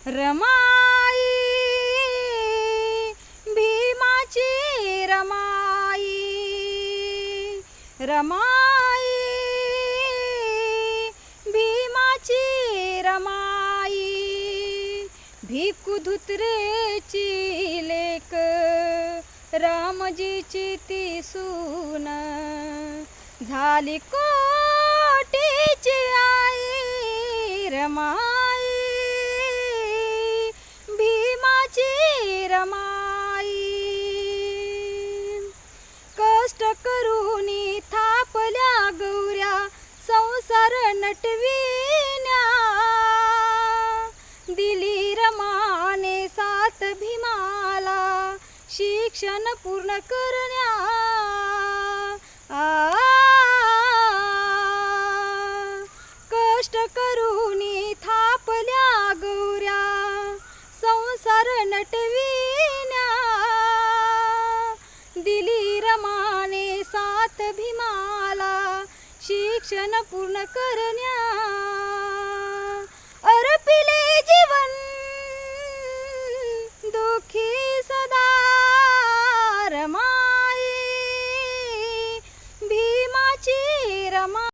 रमाई भीमाची रमाई, रमाई भीमाची रमाई, भिक्खू धुत्रेची लेक रामजीची ती सून, झाली कोटीची आई रमाई भीमाची रमाई. कष्ट करूनी थापल्या गौऱ्या संसार नटविण्या, दिली रमाने साथ भीमाला शिक्षण पूर्ण करण्या. कष्ट करूनी थापल्या गौऱ्या संसार नटविण्या, दिली रमाने साथ भीमाला शिक्षण पूर्ण करण्या. अर्पिले जीवन दुखी